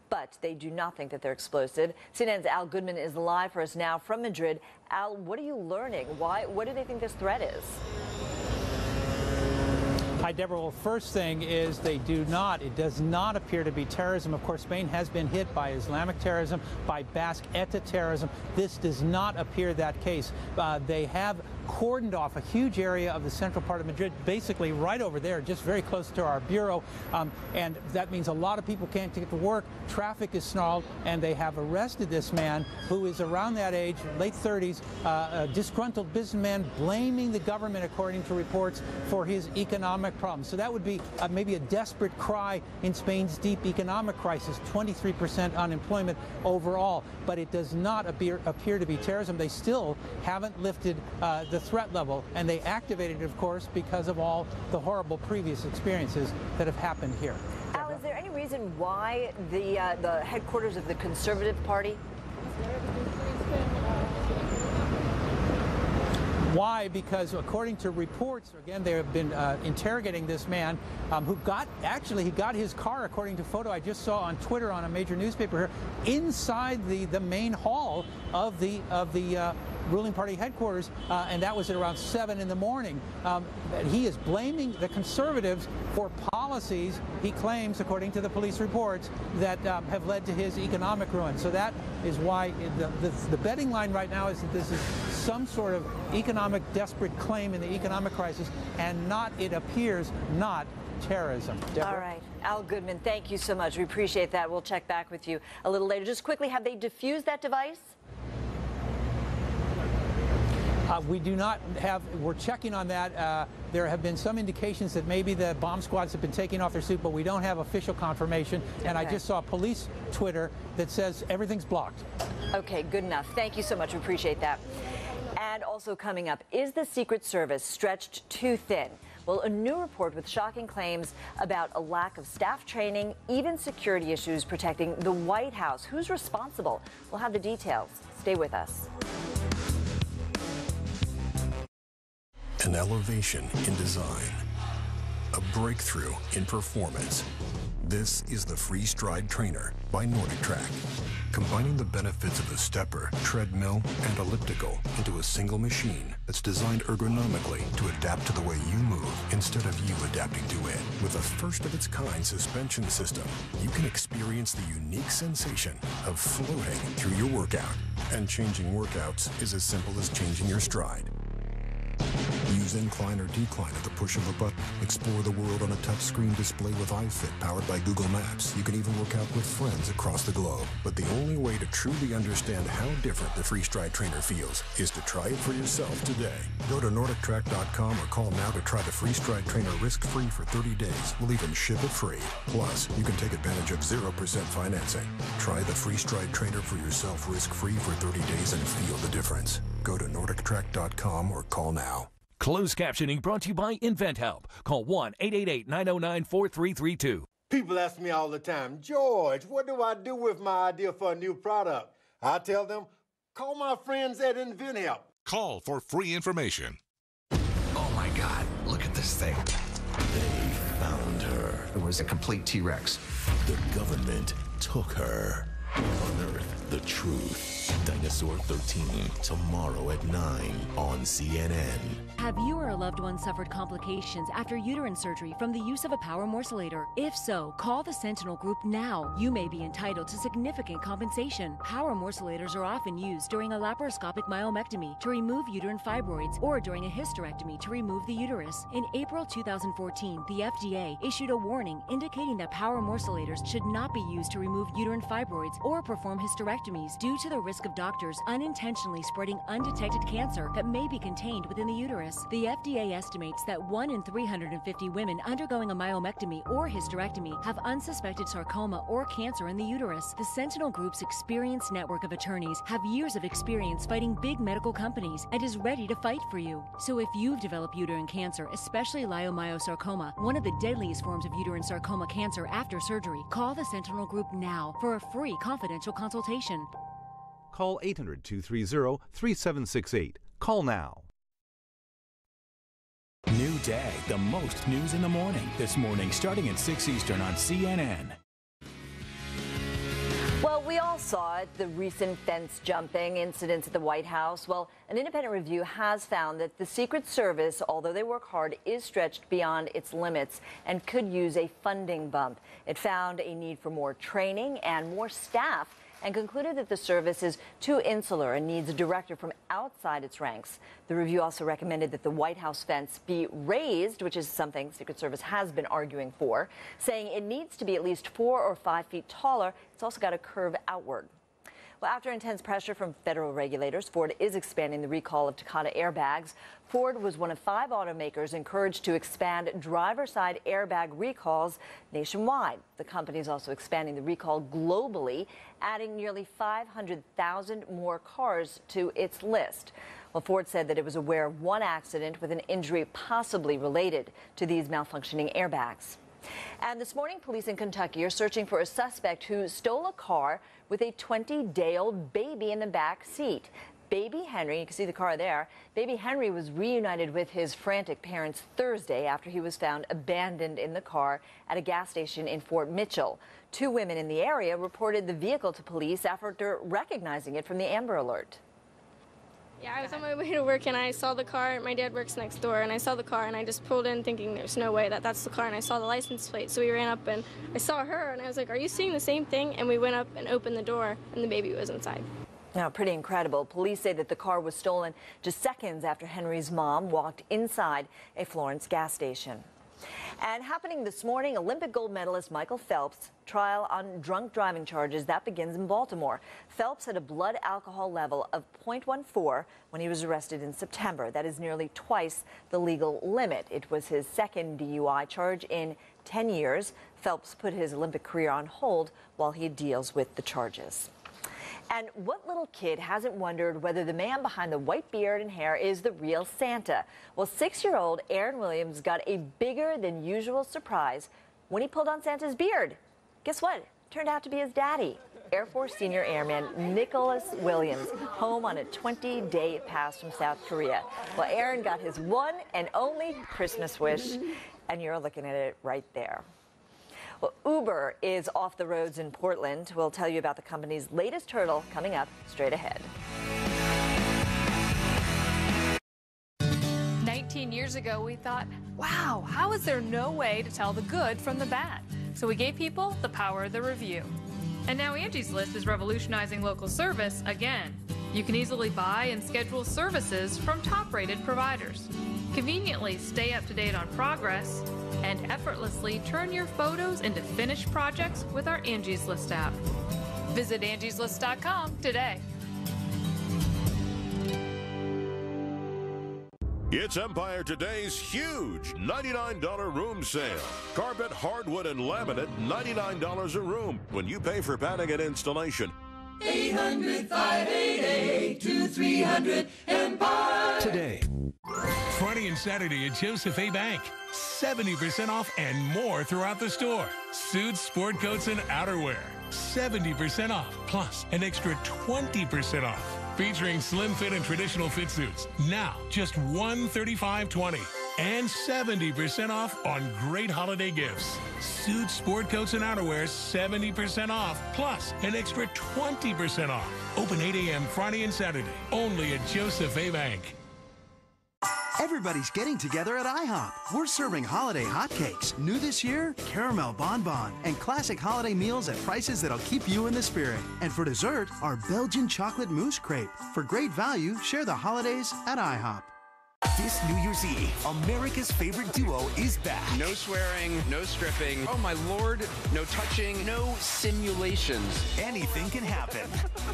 but they do not think that they're explosive. CNN's Al Goodman is live for us now from Madrid. Al, what are you learning? What do they think this threat is? Hi, Deborah. Well, first thing is it does not appear to be terrorism. Of course, Spain has been hit by Islamic terrorism, by Basque ETA terrorism. This does not appear that case. They have cordoned off a huge area of the central part of Madrid, basically right over there, just very close to our bureau. And that means a lot of people can't get to work. Traffic is snarled, and they have arrested this man who is around that age, late 30s, a disgruntled businessman blaming the government, according to reports, for his economic problems. So that would be maybe a desperate cry in Spain's deep economic crisis, 23% unemployment overall. But it does not appear to be terrorism. They still haven't lifted the threat level, and they activated it, of course, because of all the horrible previous experiences that have happened here. Al, is there any reason why the headquarters of the Conservative Party? Why? Because according to reports, again, they have been interrogating this man who got his car, according to a photo I just saw on Twitter on a major newspaper here, inside the main hall of the ruling party headquarters, and that was at around 7 in the morning. He is blaming the Conservatives for policies, he claims, according to the police reports, that have led to his economic ruin. So that is why the betting line right now is that this is some sort of economic desperate claim in the economic crisis, and not, it appears, not terrorism. Deborah? All right. Al Goodman, thank you so much. We appreciate that. We'll check back with you a little later. Just quickly, have they defused that device? We do not have, we're checking on that. There have been some indications that maybe the bomb squads have been taking off their suit, but we don't have official confirmation. And I just saw police Twitter that says everything's blocked. Okay, good enough. Thank you so much. We appreciate that. And also coming up, is the Secret Service stretched too thin? Well, a new report with shocking claims about a lack of staff training, even security issues protecting the White House. Who's responsible? We'll have the details. Stay with us. An elevation in design, a breakthrough in performance. This is the Freestride Trainer by NordicTrack, combining the benefits of the stepper, treadmill, and elliptical into a single machine that's designed ergonomically to adapt to the way you move instead of you adapting to it. With a first-of-its-kind suspension system, you can experience the unique sensation of floating through your workout. And changing workouts is as simple as changing your stride. Use incline or decline at the push of a button. Explore the world on a touchscreen display with iFit powered by Google Maps. You can even work out with friends across the globe. But the only way to truly understand how different the Freestride Trainer feels is to try it for yourself today. Go to NordicTrack.com or call now to try the Freestride Trainer risk-free for 30 days. We'll even ship it free. Plus, you can take advantage of 0% financing. Try the Freestride Trainer for yourself risk-free for 30 days and feel the difference. Go to NordicTrack.com or call now. Closed captioning brought to you by InventHelp. Call 1-888-909-4332. People ask me all the time, George, what do I do with my idea for a new product? I tell them, call my friends at InventHelp. Call for free information. Oh my God, look at this thing. They found her. It was a complete T-Rex. The government took her. Unearth the truth. Dinosaur 13, tomorrow at 9 on CNN. Have you or a loved one suffered complications after uterine surgery from the use of a power morcellator? If so, call the Sentinel Group now. You may be entitled to significant compensation. Power morcellators are often used during a laparoscopic myomectomy to remove uterine fibroids or during a hysterectomy to remove the uterus. In April 2014, the FDA issued a warning indicating that power morcellators should not be used to remove uterine fibroids or perform hysterectomies due to the risk of doctors unintentionally spreading undetected cancer that may be contained within the uterus. The FDA estimates that 1 in 350 women undergoing a myomectomy or hysterectomy have unsuspected sarcoma or cancer in the uterus. The Sentinel Group's experienced network of attorneys have years of experience fighting big medical companies and is ready to fight for you. So if you've developed uterine cancer, especially leiomyosarcoma, one of the deadliest forms of uterine sarcoma cancer after surgery, call the Sentinel Group now for a free confidential consultation. Call 800-230-3768. Call now. New day, the most news in the morning. This morning, starting at 6 Eastern on CNN. We all saw it, the recent fence jumping incidents at the White House. Well, an independent review has found that the Secret Service, although they work hard, is stretched beyond its limits and could use a funding bump. It found a need for more training and more staff, and concluded that the service is too insular and needs a director from outside its ranks. The review also recommended that the White House fence be raised, which is something Secret Service has been arguing for, saying it needs to be at least 4 or 5 feet taller. It's also got to curve outward. Well, after intense pressure from federal regulators, Ford is expanding the recall of Takata airbags. Ford was one of 5 automakers encouraged to expand driver-side airbag recalls nationwide. The company is also expanding the recall globally, adding nearly 500,000 more cars to its list. Well, Ford said that it was aware of one accident with an injury possibly related to these malfunctioning airbags. And this morning, police in Kentucky are searching for a suspect who stole a car with a 20-day-old baby in the back seat. Baby Henry, you can see the car there. Baby Henry was reunited with his frantic parents Thursday after he was found abandoned in the car at a gas station in Fort Mitchell. 2 women in the area reported the vehicle to police after recognizing it from the Amber Alert. Yeah, I was on my way to work and I saw the car. My dad works next door, and I saw the car and I just pulled in thinking there's no way that's the car, and I saw the license plate. So we ran up and I saw her and I was like, "Are you seeing the same thing?" And we went up and opened the door and the baby was inside. Now, pretty incredible. Police say that the car was stolen just seconds after Henry's mom walked inside a Florence gas station. And happening this morning, Olympic gold medalist Michael Phelps' trial on drunk driving charges. That begins in Baltimore. Phelps had a blood alcohol level of 0.14 when he was arrested in September. That is nearly twice the legal limit. It was his second DUI charge in 10 years. Phelps put his Olympic career on hold while he deals with the charges. And what little kid hasn't wondered whether the man behind the white beard and hair is the real Santa? Well, 6-year-old Aaron Williams got a bigger than usual surprise when he pulled on Santa's beard. Guess what? Turned out to be his daddy, Air Force Senior Airman Nicholas Williams, home on a 20-day pass from South Korea. Well, Aaron got his one and only Christmas wish, and you're looking at it right there. Well, Uber is off the roads in Portland. We'll tell you about the company's latest hurdle coming up straight ahead. 19 years ago, we thought, wow, how is there no way to tell the good from the bad? So we gave people the power of the review. And now Angie's List is revolutionizing local service again. You can easily buy and schedule services from top-rated providers. Conveniently stay up to date on progress and effortlessly turn your photos into finished projects with our Angie's List app. Visit angieslist.com today. It's Empire Today's huge $99 room sale. Carpet, hardwood, and laminate, $99 a room when you pay for padding and installation. 800-588-2300 Empire. Today. Friday and Saturday at Joseph A. Bank. 70% off and more throughout the store. Suits, sport coats, and outerwear. 70% off, plus an extra 20% off. Featuring slim fit and traditional fit suits. Now, just $135.20. And 70% off on great holiday gifts. Suits, sport coats, and outerwear, 70% off, plus an extra 20% off. Open 8 a.m. Friday and Saturday, only at Joseph A. Bank. Everybody's getting together at IHOP. We're serving holiday hotcakes. New this year, caramel bonbon and classic holiday meals at prices that'll keep you in the spirit. And for dessert, our Belgian chocolate mousse crepe. For great value, share the holidays at IHOP. This New Year's Eve, America's favorite duo is back. No swearing, no stripping. Oh my lord, no touching, no simulations. Anything can happen.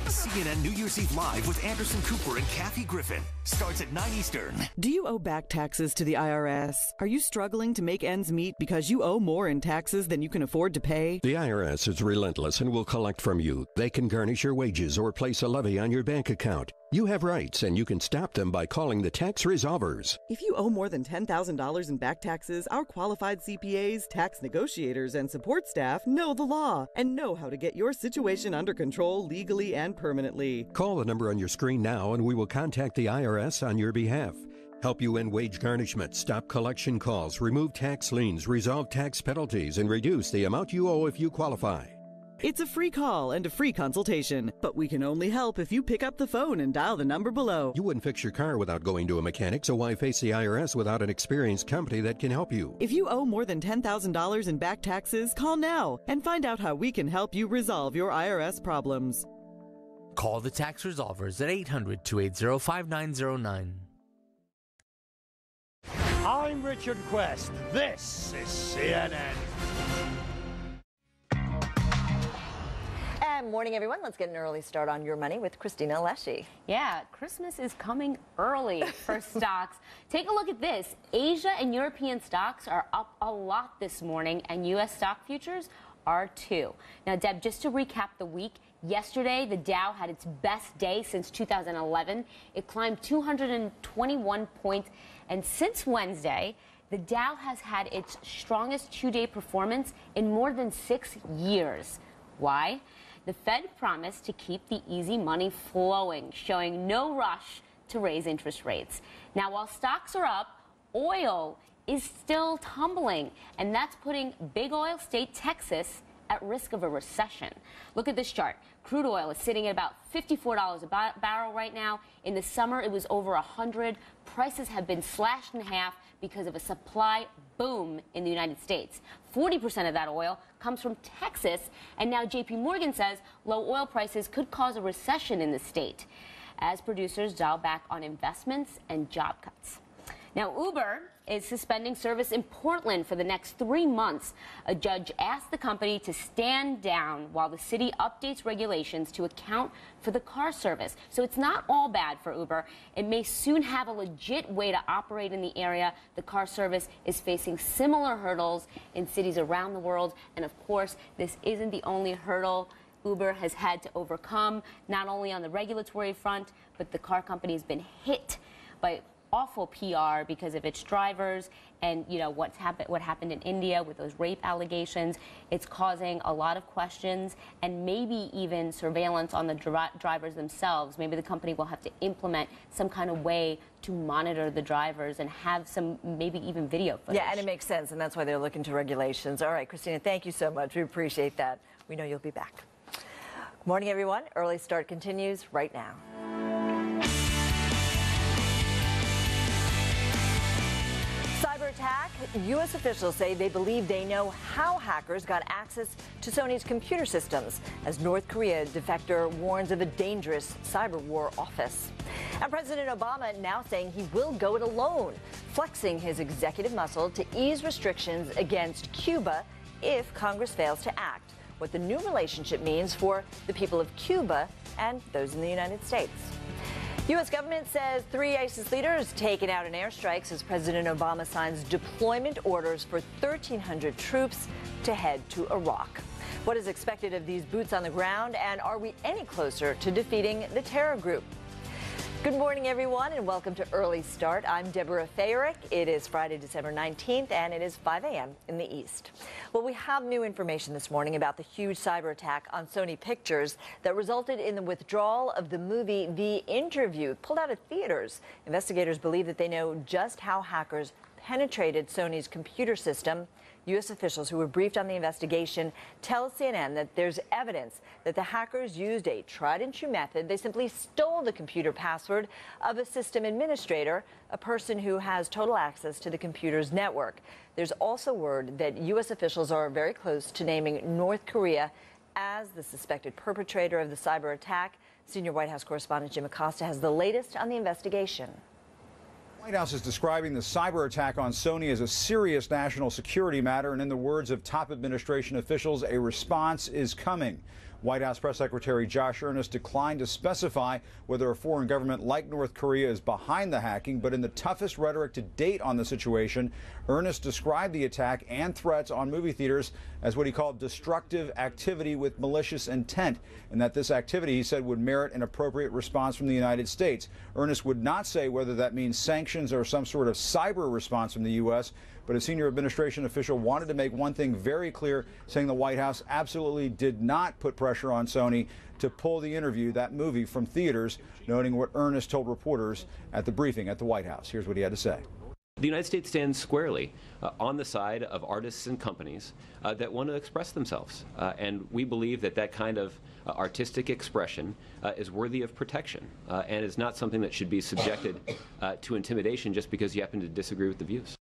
CNN New Year's Eve Live with Anderson Cooper and Kathy Griffin starts at 9 Eastern. Do you owe back taxes to the IRS? Are you struggling to make ends meet because you owe more in taxes than you can afford to pay? The IRS is relentless and will collect from you. They can garnish your wages or place a levy on your bank account. You have rights, and you can stop them by calling the Tax Resolvers. If you owe more than $10,000 in back taxes, our qualified CPAs, tax negotiators, and support staff know the law and know how to get your situation under control legally and permanently. Call the number on your screen now, and we will contact the IRS on your behalf. Help you end wage garnishment, stop collection calls, remove tax liens, resolve tax penalties, and reduce the amount you owe if you qualify. It's a free call and a free consultation, but we can only help if you pick up the phone and dial the number below. You wouldn't fix your car without going to a mechanic, so why face the IRS without an experienced company that can help you? If you owe more than $10,000 in back taxes, call now and find out how we can help you resolve your IRS problems. Call the Tax Resolvers at 800-280-5909. I'm Richard Quest. This is CNN. And morning, everyone. Let's get an early start on your money with Christina Leshy. Yeah, Christmas is coming early for stocks. Take a look at this. Asia and European stocks are up a lot this morning, and U.S. stock futures are too. Now, Deb, just to recap the week, yesterday the Dow had its best day since 2011. It climbed 221 points, and since Wednesday, the Dow has had its strongest two-day performance in more than 6 years. Why? The Fed promised to keep the easy money flowing, showing no rush to raise interest rates. Now, while stocks are up, oil is still tumbling, and that's putting big oil state Texas at risk of a recession. Look at this chart. Crude oil is sitting at about $54 a barrel right now. In the summer, it was over $100. Prices have been slashed in half because of a supply boom in the United States. 40% of that oil comes from Texas, and now JP Morgan says low oil prices could cause a recession in the state as producers dial back on investments and job cuts. Now, Uber is suspending service in Portland for the next 3 months. A judge asked the company to stand down while the city updates regulations to account for the car service. So it's not all bad for Uber. It may soon have a legit way to operate in the area. The car service is facing similar hurdles in cities around the world. And of course, this isn't the only hurdle Uber has had to overcome, not only on the regulatory front, but the car company has been hit by awful PR because of its drivers and, you know, what happened in India with those rape allegations. It's causing a lot of questions and maybe even surveillance on the drivers themselves. Maybe the company will have to implement some kind of way to monitor the drivers and have some maybe even video footage. Yeah, and it makes sense, and that's why they're looking to regulations. All right, Christina, thank you so much. We appreciate that. We know you'll be back. Morning, everyone. Early Start continues right now. Cyber attack. U.S. officials say they believe they know how hackers got access to Sony's computer systems as North Korea defector warns of a dangerous cyber war office. And President Obama now saying he will go it alone, flexing his executive muscle to ease restrictions against Cuba if Congress fails to act. What the new relationship means for the people of Cuba and those in the United States. U.S. government says 3 ISIS leaders taken out in airstrikes as President Obama signs deployment orders for 1,300 troops to head to Iraq. What is expected of these boots on the ground, and are we any closer to defeating the terror group? Good morning, everyone, and welcome to Early Start. I'm Deborah Fayerick. It is Friday, December 19th, and it is 5 a.m. in the East. Well, we have new information this morning about the huge cyber attack on Sony Pictures that resulted in the withdrawal of the movie The Interview, pulled out of theaters. Investigators believe that they know just how hackers penetrated Sony's computer system. U.S. officials who were briefed on the investigation tell CNN that there's evidence that the hackers used a tried-and-true method. They simply stole the computer password of a system administrator, a person who has total access to the computer's network. There's also word that U.S. officials are very close to naming North Korea as the suspected perpetrator of the cyber attack. Senior White House correspondent Jim Acosta has the latest on the investigation. The White House is describing the cyber attack on Sony as a serious national security matter, and in the words of top administration officials, a response is coming. White House Press Secretary Josh Earnest declined to specify whether a foreign government like North Korea is behind the hacking, but in the toughest rhetoric to date on the situation, Earnest described the attack and threats on movie theaters as what he called destructive activity with malicious intent, and that this activity, he said, would merit an appropriate response from the United States. Earnest would not say whether that means sanctions or some sort of cyber response from the U.S., but a senior administration official wanted to make one thing very clear, saying the White House absolutely did not put pressure on Sony to pull The Interview, that movie, from theaters, noting what Earnest told reporters at the briefing at the White House. Here's what he had to say. The United States stands squarely on the side of artists and companies that want to express themselves. And we believe that that kind of artistic expression is worthy of protection and is not something that should be subjected to intimidation just because you happen to disagree with the views.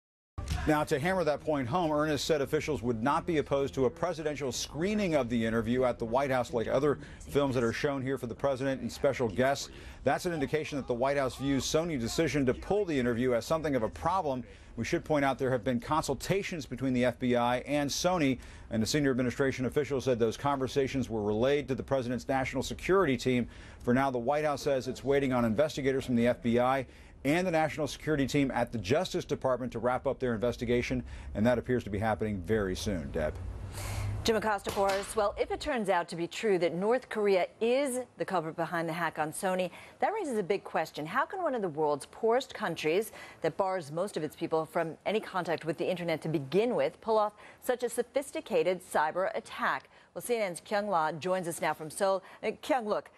Now, to hammer that point home, Ernest said officials would not be opposed to a presidential screening of the interview at the White House like other films that are shown here for the president and special guests. That's an indication that the White House views Sony's decision to pull the interview as something of a problem. We should point out there have been consultations between the FBI and Sony, and a senior administration official said those conversations were relayed to the president's national security team. For now, the White House says it's waiting on investigators from the FBI and the national security team at the Justice Department to wrap up their investigation, and that appears to be happening very soon. Deb. Jim Acosta for us. Well, if it turns out to be true that North Korea is the culprit behind the hack on Sony, that raises a big question. How can one of the world's poorest countries that bars most of its people from any contact with the internet to begin with pull off such a sophisticated cyber attack? Well, CNN's Kyung La joins us now from Seoul. Kyung, look,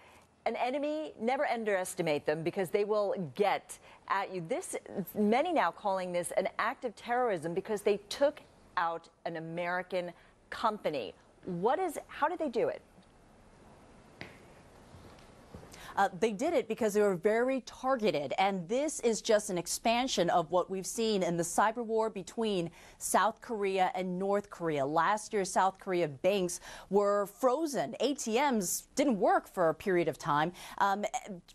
an enemy, never underestimate them because they will get at you. Many now calling this an act of terrorism because they took out an American company. How did they do it? They did it because they were very targeted, and this is just an expansion of what we've seen in the cyber war between South Korea and North Korea. Last year, South Korea banks were frozen. ATMs didn't work for a period of time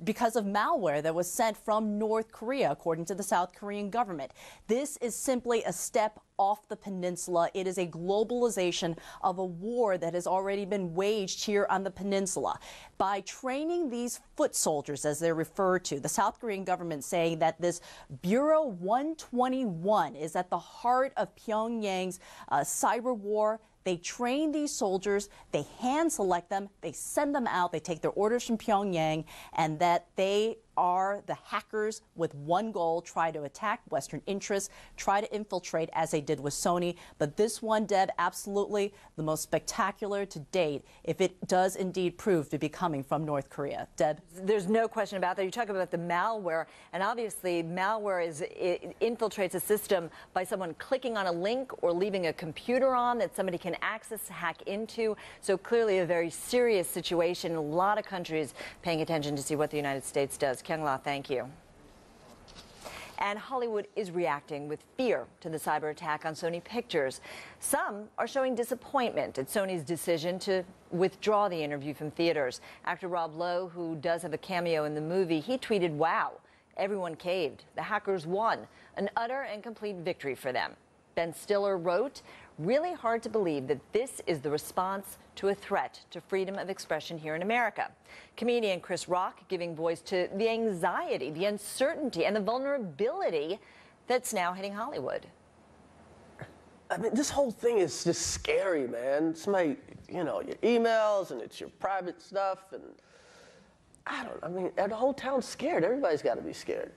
because of malware that was sent from North Korea, according to the South Korean government. This is simply a step off the peninsula. It is a globalization of a war that has already been waged here on the peninsula. By training these foot soldiers, as they're referred to, the South Korean government saying that this Bureau 121 is at the heart of Pyongyang's cyber war. They train these soldiers, they hand select them, they send them out, they take their orders from Pyongyang, and that they are the hackers with one goal: try to attack Western interests, try to infiltrate as they did with Sony. But this one, Deb, absolutely the most spectacular to date, if it does indeed prove to be coming from North Korea. Deb? There's no question about that. You talk about the malware, and obviously malware it infiltrates a system by someone clicking on a link or leaving a computer on that somebody can access, hack into. So clearly a very serious situation. A lot of countries paying attention to see what the United States does. Kyung La, thank you. And Hollywood is reacting with fear to the cyber attack on Sony Pictures. Some are showing disappointment at Sony's decision to withdraw the interview from theaters. Actor Rob Lowe, who does have a cameo in the movie, he tweeted, "Wow, everyone caved. The hackers won. An utter and complete victory for them." Ben Stiller wrote, "Really hard to believe that this is the response to a threat to freedom of expression here in America." Comedian Chris Rock giving voice to the anxiety, the uncertainty, and the vulnerability that's now hitting Hollywood. I mean, this whole thing is just scary, man. Somebody, your emails, and it's your private stuff, and the whole town's scared. Everybody's got to be scared.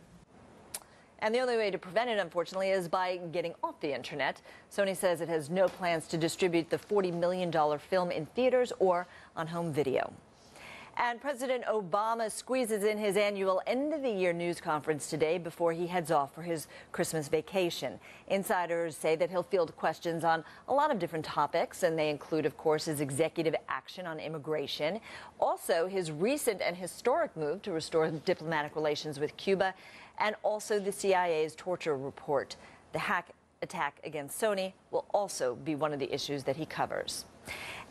And the only way to prevent it, unfortunately, is by getting off the internet. Sony says it has no plans to distribute the $40 million film in theaters or on home video. And President Obama squeezes in his annual end-of-the-year news conference today before he heads off for his Christmas vacation. Insiders say that he'll field questions on a lot of different topics, and they include, of course, his executive action on immigration, also his recent and historic move to restore diplomatic relations with Cuba, and also the CIA's torture report. The hack attack against Sony will also be one of the issues that he covers.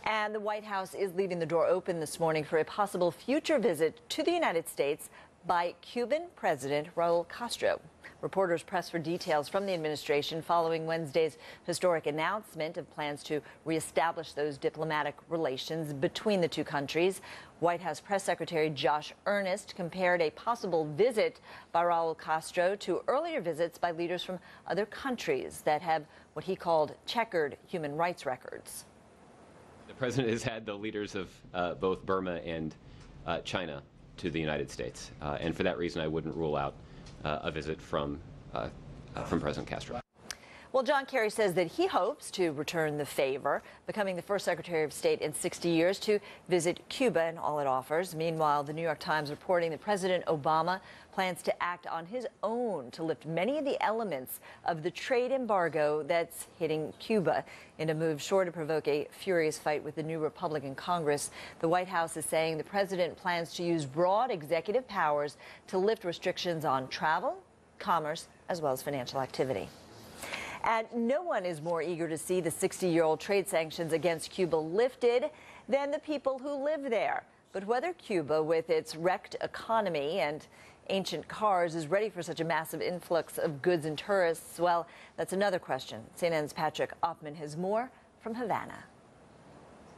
And the White House is leaving the door open this morning for a possible future visit to the United States by Cuban President Raul Castro. Reporters press for details from the administration following Wednesday's historic announcement of plans to reestablish those diplomatic relations between the two countries. White House Press Secretary Josh Earnest compared a possible visit by Raul Castro to earlier visits by leaders from other countries that have what he called checkered human rights records. The president has had the leaders of both Burma and China to the United States, and for that reason I wouldn't rule out a visit from President Castro. Well, John Kerry says that he hopes to return the favor, becoming the first Secretary of State in 60 years to visit Cuba and all it offers. Meanwhile, the New York Times reporting that President Obama plans to act on his own to lift many of the elements of the trade embargo that's hitting Cuba in a move sure to provoke a furious fight with the new Republican Congress. The White House is saying the president plans to use broad executive powers to lift restrictions on travel, commerce, as well as financial activity. And no one is more eager to see the 60-year-old trade sanctions against Cuba lifted than the people who live there. But whether Cuba, with its wrecked economy and ancient cars, is ready for such a massive influx of goods and tourists, well, that's another question. CNN's Patrick Oppman has more from Havana.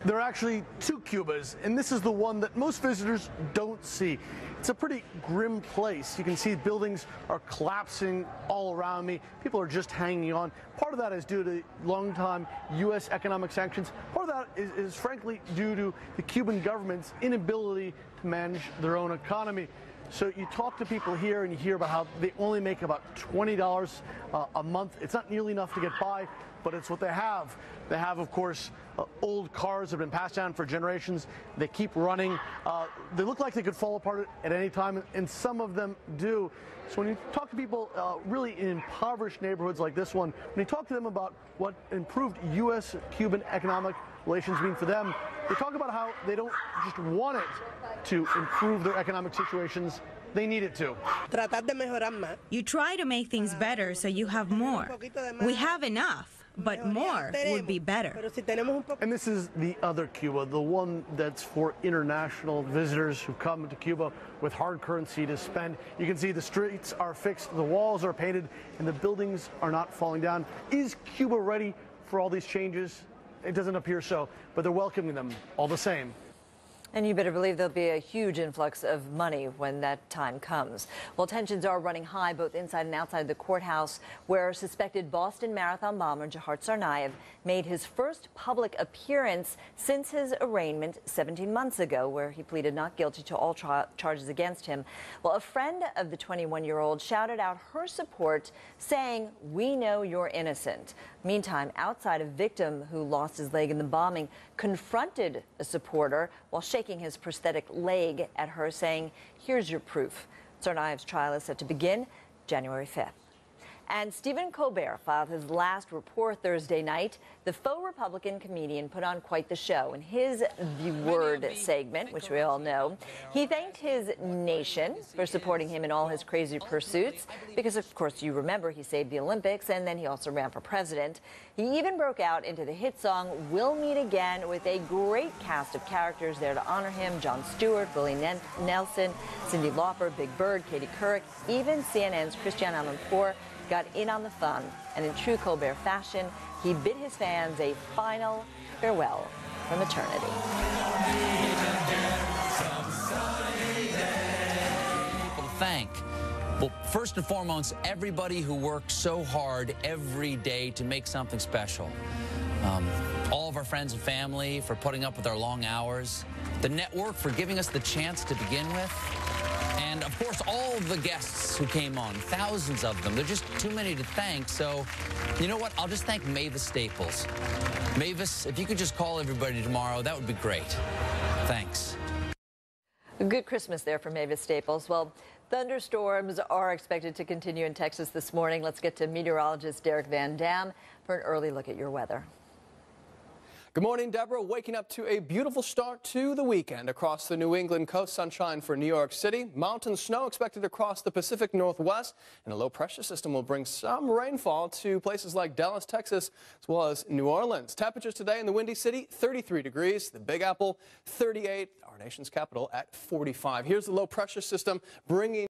There are actually two Cubas, and this is the one that most visitors don't see. It's a pretty grim place. You can see buildings are collapsing all around me. People are just hanging on. Part of that is due to long-time U.S. economic sanctions. Part of that is frankly due to the Cuban government's inability to manage their own economy. So you talk to people here and you hear about how they only make about $20 a month. It's not nearly enough to get by, but it's what they have. They have, of course, old cars that have been passed down for generations. They keep running. They look like they could fall apart at any time, and some of them do. So when you talk to people really in impoverished neighborhoods like this one, when you talk to them about what improved U.S.-Cuban economic relations mean for them, they talk about how they don't just want it to improve their economic situations, they need it to. You try to make things better so you have more. We have enough, but more would be better. And this is the other Cuba, the one that's for international visitors who come to Cuba with hard currency to spend. You can see the streets are fixed, the walls are painted, and the buildings are not falling down. Is Cuba ready for all these changes? It doesn't appear so, but they're welcoming them all the same. And you better believe there'll be a huge influx of money when that time comes. Well, tensions are running high both inside and outside the courthouse, where suspected Boston Marathon bomber Jahar Tsarnaev made his first public appearance since his arraignment 17 months ago, where he pleaded not guilty to all charges against him. Well, a friend of the 21-year-old shouted out her support, saying, "We know you're innocent." Meantime, outside, a victim who lost his leg in the bombing confronted a supporter while shaking his prosthetic leg at her, saying, "Here's your proof." Tsarnaev's trial is set to begin January 5th. And Stephen Colbert filed his last report Thursday night. The faux Republican comedian put on quite the show in his The Word segment, which we all know. He thanked his nation for supporting him in all his crazy pursuits because, of course, you remember he saved the Olympics, and then he also ran for president. He even broke out into the hit song We'll Meet Again, with a great cast of characters there to honor him: Jon Stewart, Willie Nelson, Cyndi Lauper, Big Bird, Katie Couric. Even CNN's Christiane Amanpour got in on the fun, and in true Colbert fashion, he bid his fans a final farewell from eternity. People to thank. Well, first and foremost, everybody who works so hard every day to make something special. All of our friends and family for putting up with our long hours. The network for giving us the chance to begin with. And, of course, all of the guests who came on, thousands of them. They're just too many to thank, so you know what? I'll just thank Mavis Staples. Mavis, if you could just call everybody tomorrow, that would be great. Thanks. Good Christmas there for Mavis Staples. Well, thunderstorms are expected to continue in Texas this morning. Let's get to meteorologist Derek Van Dam for an early look at your weather. Good morning, Deborah. Waking up to a beautiful start to the weekend across the New England coast. Sunshine for New York City. Mountain snow expected across the Pacific Northwest. And a low pressure system will bring some rainfall to places like Dallas, Texas, as well as New Orleans. Temperatures today in the Windy City, 33 degrees. The Big Apple, 38. Our nation's capital at 45. Here's the low pressure system bringing